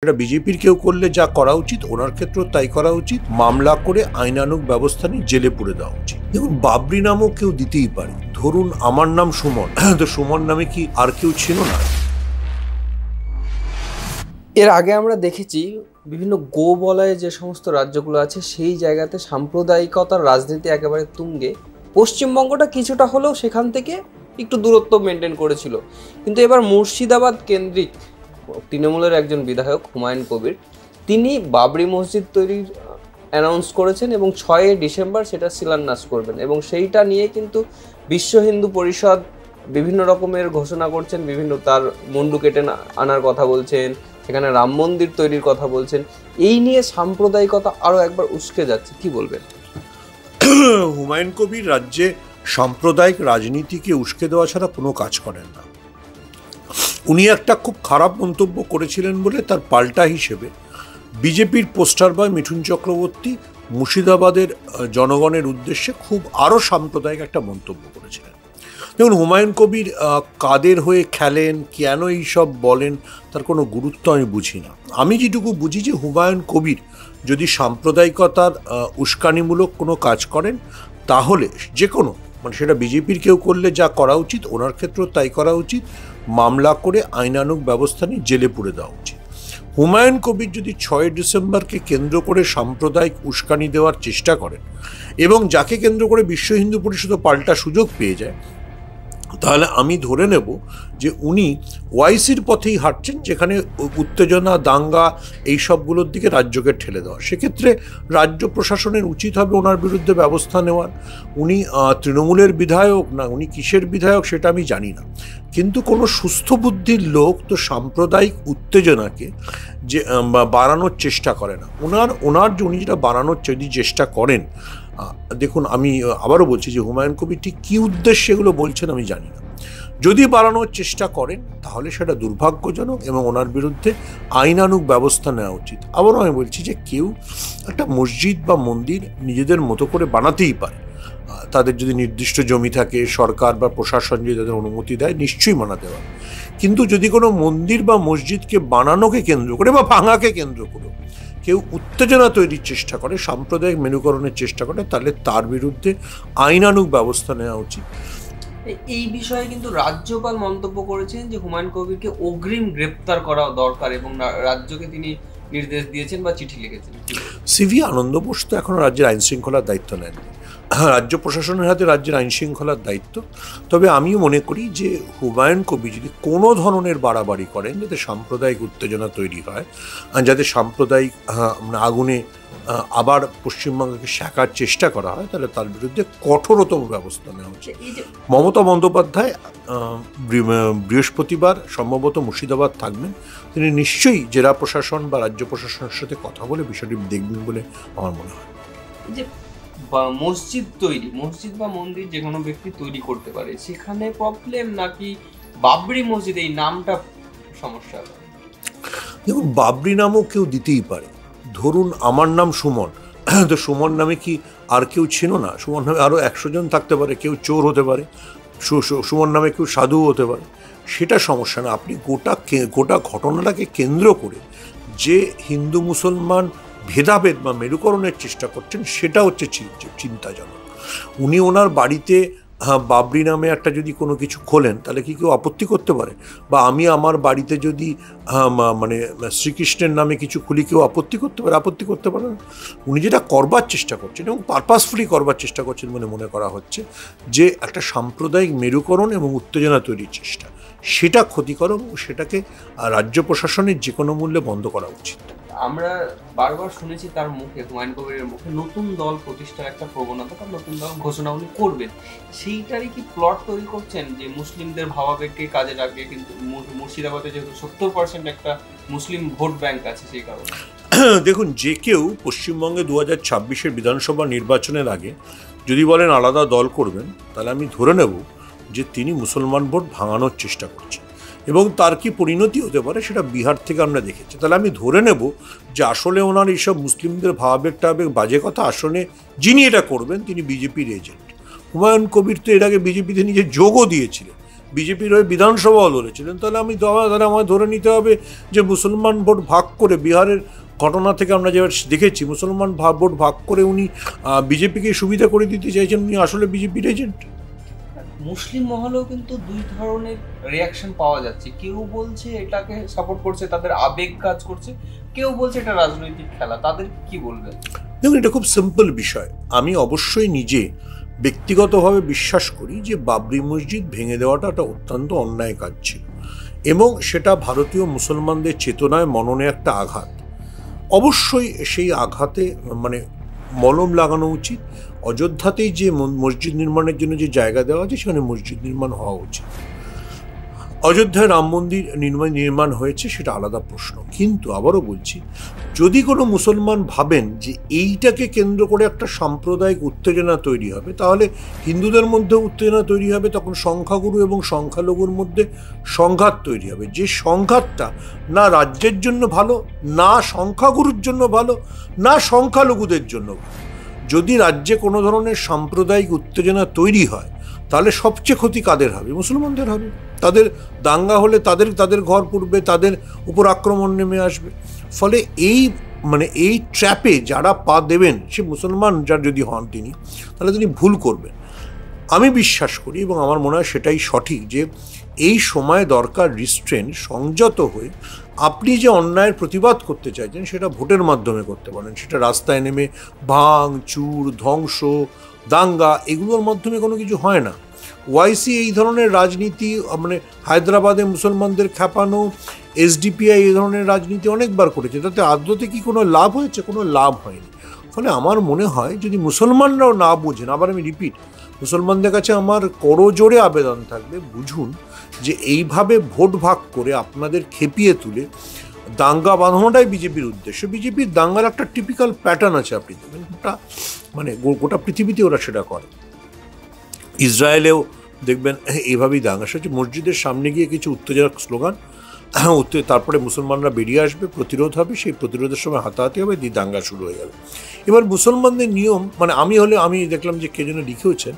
এটা বিজেপির কেউ করলে যা করা উচিত ওনার ক্ষেত্রেও তাই করা উচিত। মামলা করে আইনানুগ ব্যবস্থা নিয়ে জেলে পুরে দেওয়া উচিত। দেখুন, বাবরি নামও কেউ দিতেই পারে। ধরুন আমার নাম সুমন, তো সুমন নামে কি আর কেউ ছিল না? এর আগে আমরা দেখেছি বিভিন্ন গোবলয়ে যে সমস্ত রাজ্যগুলো আছে সেই জায়গাতে সাম্প্রদায়িকতার রাজনীতি একেবারে তুঙ্গে। পশ্চিমবঙ্গটা কিছুটা হলেও সেখান থেকে একটু দূরত্ব মেনটেন করেছিল, কিন্তু এবার মুর্শিদাবাদ কেন্দ্রিক তৃণমূলের একজন বিধায়ক হুমায়ুন কবির তিনি বাবরি মসজিদ তৈরির অ্যানাউন্স করেছেন এবং 6 ডিসেম্বর সেটা শিলান্যাস করবেন, এবং সেইটা নিয়ে কিন্তু বিশ্ব হিন্দু পরিষদ বিভিন্ন রকমের ঘোষণা করছেন, বিভিন্ন তার মুন্ডু কেটে আনার কথা বলছেন, সেখানে রাম মন্দির তৈরির কথা বলছেন। এই নিয়ে সাম্প্রদায়িকতা আরো একবার উস্কে যাচ্ছে, কি বলবেন? হুমায়ুন কবির রাজ্যে সাম্প্রদায়িক রাজনীতিকে উস্কে দেওয়া ছাড়া কোনো কাজ করেন না। উনি একটা খুব খারাপ মন্তব্য করেছিলেন বলে তার পাল্টা হিসেবে বিজেপির পোস্টার বয় মিঠুন চক্রবর্তী মুর্শিদাবাদের জনগণের উদ্দেশ্যে খুব আরও সাম্প্রদায়িক একটা মন্তব্য করেছিলেন। দেখুন, হুমায়ুন কবির কাদের হয়ে খেলেন, কেন এইসব বলেন, তার কোনো গুরুত্ব আমি বুঝি না। আমি যেটুকু বুঝি যে হুমায়ুন কবির যদি সাম্প্রদায়িকতার উস্কানিমূলক কোনো কাজ করেন তাহলে যে কোনো, মানে সেটা বিজেপির কেউ করলে যা করা উচিত ওনার ক্ষেত্রেও তাই করা উচিত। মামলা করে আইনানুগ ব্যবস্থা নিয়ে জেলে পুরে দেওয়া উচিত। হুমায়ুন কবির যদি 6 ডিসেম্বরকে কেন্দ্র করে সাম্প্রদায়িক উস্কানি দেওয়ার চেষ্টা করেন এবং যাকে কেন্দ্র করে বিশ্ব হিন্দু পরিষদ পাল্টা সুযোগ পেয়ে যায়, তাহলে আমি ধরে নেব যে উনি ওয়াইসির পথেই হাঁটছেন, যেখানে উত্তেজনা, দাঙ্গা এই সবগুলোর দিকে রাজ্যকে ঠেলে দেওয়া। সেক্ষেত্রে রাজ্য প্রশাসনের উচিত হবে ওনার বিরুদ্ধে ব্যবস্থা নেওয়ার। উনি তৃণমূলের বিধায়ক না উনি কিসের বিধায়ক সেটা আমি জানি না, কিন্তু কোনো সুস্থ বুদ্ধির লোক তো সাম্প্রদায়িক উত্তেজনাকে যে বাড়ানোর চেষ্টা করে না। ওনার যে উনি যেটা বাড়ানোর যদি চেষ্টা করেন, দেখুন আমি আবারও বলছি যে হুমায়ুন কবির ঠিক কী উদ্দেশ্যে এগুলো বলছেন আমি জানি না। যদি বাড়ানোর চেষ্টা করেন তাহলে সেটা দুর্ভাগ্যজনক এবং ওনার বিরুদ্ধে আইনানুগ ব্যবস্থা নেওয়া উচিত। আবারও আমি বলছি যে কেউ একটা মসজিদ বা মন্দির নিজেদের মতো করে বানাতেই পারে, তাদের যদি নির্দিষ্ট জমি থাকে, সরকার বা প্রশাসন যদি তাদের অনুমতি দেয় নিশ্চয়ই বানাতে পারে। কিন্তু যদি কোনো মন্দির বা মসজিদকে বানানোকে কেন্দ্র করে বা ভাঙাকে কেন্দ্র করে কেউ উত্তেজনা তৈরির চেষ্টা করে, সাম্প্রদায়িক মেরুকরণের চেষ্টা করে, তাহলে তার বিরুদ্ধে আইনানুগ ব্যবস্থা নেওয়া উচিত। এই বিষয়ে কিন্তু রাজ্যপাল মন্তব্য করেছেন যে হুমায়ুন কবিরকে অগ্রিম গ্রেপ্তার করা দরকার এবং রাজ্যকে তিনি নির্দেশ দিয়েছেন বা চিঠি লিখেছেন। সিভি আনন্দ বোস তো এখনো রাজ্যের আইন শৃঙ্খলার দায়িত্ব নেননি। রাজ্য প্রশাসনের হাতে রাজ্যের আইন শৃঙ্খলার দায়িত্ব। তবে আমিও মনে করি যে হুমায়ুন কবির যদি কোনো ধরনের বাড়াবাড়ি করেন যাতে সাম্প্রদায়িক উত্তেজনা তৈরি হয়, যাতে সাম্প্রদায়িক আগুনে আবার পশ্চিমবঙ্গকে শেখার চেষ্টা করা হয়, তাহলে তার বিরুদ্ধে কঠোরতম ব্যবস্থা নেওয়া উচিত। মমতা বন্দ্যোপাধ্যায় বৃহস্পতিবার সম্ভবত মুর্শিদাবাদ থাকবেন। তিনি নিশ্চয়ই জেলা প্রশাসন বা রাজ্য প্রশাসনের সাথে কথা বলে বিষয়টি দেখবেন বলে আমার মনে হয়। যে মসজিদ বা মন্দির যে কোনো ব্যক্তি তৈরি করতে পারে, সেখানে প্রবলেম নাকি বাবরি মসজিদ এই নামটা সমস্যা? দেখুন, বাবরি নামও কেউ দিতেই পারে। ধরুন আমার নাম সুমন, তো সুমন নামে কি আর কেউ ছিল না? সুমন নামে আরও 100 জন থাকতে পারে। কেউ চোর হতে পারে, সুমন নামে কেউ সাধু হতে পারে, সেটা সমস্যা না। আপনি গোটা ঘটনাটাকে কেন্দ্র করে যে হিন্দু মুসলমান ভেদাভেদ বা মেরুকরণের চেষ্টা করছেন সেটা হচ্ছে চিন্তাজনক। উনি ওনার বাড়িতে বাবরি নামে একটা যদি কোনো কিছু খোলেন তাহলে কি কেউ আপত্তি করতে পারে? বা আমি আমার বাড়িতে যদি মানে শ্রীকৃষ্ণের নামে কিছু খুলি কেউ আপত্তি করতে পারে? আপত্তি করতে পারে না। উনি যেটা করবার চেষ্টা করছেন এবং পারপাসফুলি করবার চেষ্টা করছেন বলে মনে করা হচ্ছে যে একটা সাম্প্রদায়িক মেরুকরণ এবং উত্তেজনা তৈরির চেষ্টা, সেটা ক্ষতিকর এবং সেটাকে রাজ্য প্রশাসনের যে কোনো মূল্যে বন্ধ করা উচিত। আমরা বারবার শুনেছি তার মুখে, হুমায়ুন কবিরের মুখে, নতুন দল প্রতিষ্ঠার একটা প্রবণতা বা নতুন দল ঘোষণা উনি করবেন। সেইটারই কি প্লট তৈরি করছেন যে মুসলিমদের ভাবাবেগকে কাজে লাগিয়ে? কিন্তু মুর্শিদাবাদে যেহেতু 70% একটা মুসলিম ভোট ব্যাংক আছে, সেই কারণে দেখুন, যে কেউ পশ্চিমবঙ্গে 2026-এর বিধানসভা নির্বাচনের আগে যদি বলেন আলাদা দল করবেন, তাহলে আমি ধরে নেব যে তিনি মুসলমান ভোট ভাঙানোর চেষ্টা করছেন এবং তার কি পরিণতি হতে পারে সেটা বিহার থেকে আমরা দেখেছি। তাহলে আমি ধরে নেব যে আসলে ওনার এইসব মুসলিমদের ভাবাবেগ বাজে কথা, আসলে যিনি এটা করবেন তিনি বিজেপির এজেন্ট। হুমায়ুন কবির তো এর আগে বিজেপিতে নিজে যোগও দিয়েছিলেন, বিজেপির হয়ে বিধানসভাও লড়েছিলেন, তাহলে আমায় ধরে নিতে হবে যে মুসলমান ভোট ভাগ করে, বিহারের ঘটনা থেকে আমরা যে দেখেছি মুসলমান ভোট ভাগ করে উনি বিজেপিকে সুবিধা করে দিতে চাইছেন, উনি আসলে বিজেপির এজেন্ট। মুসলিম মহলেও কিন্তু দুই ধরনের রিয়াকশন পাওয়া যাচ্ছে, কেউ বলছে এটাকে সাপোর্ট করছে, তাদের আবেগ কাজ করছে, কেউ বলছে এটা রাজনৈতিক খেলা, তাদের কি বলবেন? দেখুন, এটা খুব সিম্পল বিষয়। আমি অবশ্যই নিজে ব্যক্তিগতভাবে বিশ্বাস করি যে বাবরি মসজিদ ভেঙে দেওয়াটা একটা অত্যন্ত অন্যায় কাজ ছিল এবং সেটা ভারতীয় মুসলমানদের চেতনায় মননে একটা আঘাত। অবশ্যই সেই আঘাতে মানে মলম লাগানো উচিত। অযোধ্যাতেই যে মসজিদ নির্মাণের জন্য যে জায়গা দেওয়া আছে সেখানে মসজিদ নির্মাণ হওয়া উচিত। অযোধ্যায় রাম মন্দির নির্মাণ হয়েছে সেটা আলাদা প্রশ্ন, কিন্তু আবারও বলছি, যদি কোনো মুসলমান ভাবেন যে এইটাকে কেন্দ্র করে একটা সাম্প্রদায়িক উত্তেজনা তৈরি হবে, তাহলে হিন্দুদের মধ্যে উত্তেজনা তৈরি হবে, তখন সংখ্যাগুরু এবং সংখ্যালঘুর মধ্যে সংঘাত তৈরি হবে, যে সংঘাতটা না রাজ্যের জন্য ভালো, না সংখ্যাগুরুর জন্য ভালো, না সংখ্যালঘুদের জন্য ভালো। যদি রাজ্যে কোনো ধরনের সাম্প্রদায়িক উত্তেজনা তৈরি হয়, তাহলে সবচেয়ে ক্ষতি কাদের হবে? মুসলমানদের হবে। তাদের দাঙ্গা হলে তাদের ঘর পুড়বে, তাদের উপর আক্রমণ নেমে আসবে। ফলে এই ট্র্যাপে যারা পা দেবেন, সে মুসলমান যার যদি হন তিনি, তাহলে তিনি ভুল করবেন। আমি বিশ্বাস করি এবং আমার মনে হয় সেটাই সঠিক যে এই সময় দরকার রিস্ট্রেন্ট, সংযত হয়ে আপনি যে অন্যায়ের প্রতিবাদ করতে চাইছেন সেটা ভোটের মাধ্যমে করতে পারেন। সেটা রাস্তায় নেমে ভাঙ চুর, ধ্বংস, দাঙ্গা, এগুলোর মাধ্যমে কোনো কিছু হয় না। ওয়াইসি এই ধরনের রাজনীতি, মানে হায়দ্রাবাদে মুসলমানদের খেপানো, এসডিপিআই এই ধরনের রাজনীতি অনেকবার করেছে, তাতে আদতে কি কোনো লাভ হয়েছে? কোনো লাভ হয়নি। ফলে আমার মনে হয় যদি মুসলমানরাও না বোঝেন, আবার আমি রিপিট, মুসলমানদের কাছে আমার করজোড়ে আবেদন থাকবে, বুঝুন যে এইভাবে ভোট ভাগ করে আপনাদের খেপিয়ে তুলে দাঙ্গা বাঁধানোটাই বিজেপির উদ্দেশ্য। বিজেপির দাঙ্গার একটা টিপিক্যাল প্যাটার্ন আছে, আপনি দেখবেন গোটা পৃথিবীতে ওরা সেটা করে। ইসরায়েলেও দেখবেন এইভাবেই দাঙ্গা হচ্ছে, মসজিদের সামনে গিয়ে কিছু উত্তেজনক স্লোগান, তারপরে মুসলমানরা বেরিয়ে আসবে, প্রতিরোধ হবে, সেই প্রতিরোধের সময় হাতাহাতি হবে, দিয়ে দাঙ্গা শুরু হয়ে যাবে। এবার মুসলমানদের নিয়ম, মানে আমি দেখলাম যে কে যেন লিখেওছেন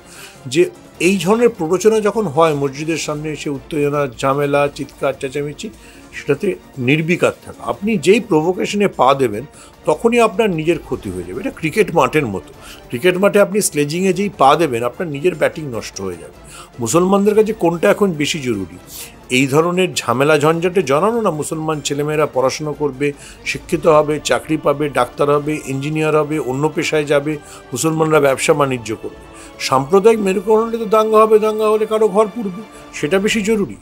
যে এই ধরনের প্ররোচনা যখন হয় মসজিদের সামনে এসে উত্তেজনা, ঝামেলা, চিৎকার চেঁচামেচি, সেটাতে নির্বিকার থাকা। আপনি যেই প্রভোকেশনে পা দেবেন তখনই আপনার নিজের ক্ষতি হয়ে যাবে। এটা ক্রিকেট মাঠের মতো। ক্রিকেট মাঠে আপনি স্লেজিংয়ে যেই পা দেবেন, আপনার নিজের ব্যাটিং নষ্ট হয়ে যাবে। মুসলমানদের কাছে কোনটা এখন বেশি জরুরি? এই ধরনের ঝামেলা ঝঞ্ঝাটে জড়ানো, না মুসলমান ছেলেমেয়েরা পড়াশুনো করবে, শিক্ষিত হবে, চাকরি পাবে, ডাক্তার হবে, ইঞ্জিনিয়ার হবে, অন্য পেশায় যাবে, মুসলমানরা ব্যবসা বাণিজ্য করবে? সাম্প্রদায়িক মেরুকরণে তো দাঙ্গা হবে, দাঙ্গা হলে কারো ঘর পুড়বে, সেটা বেশি জরুরি।